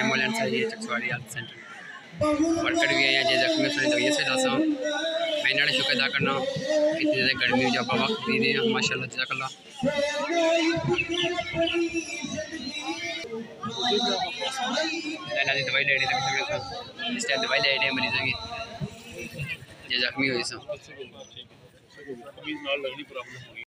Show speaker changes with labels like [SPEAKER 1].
[SPEAKER 1] Ambulance है ये चकवाड़ी health centre worker भी है जे जख्मी सुनी तो ये से दसा मैं इन्होंने शुक्र अदा करना इतनी ज़्यादा गर्मी जो आप वक्त दी रहे हैं माशाल्लाह जज़ाकल्लाह। दवाई ले इस टाइम दवाई ले मरीजों की जो जख्मी हुई सब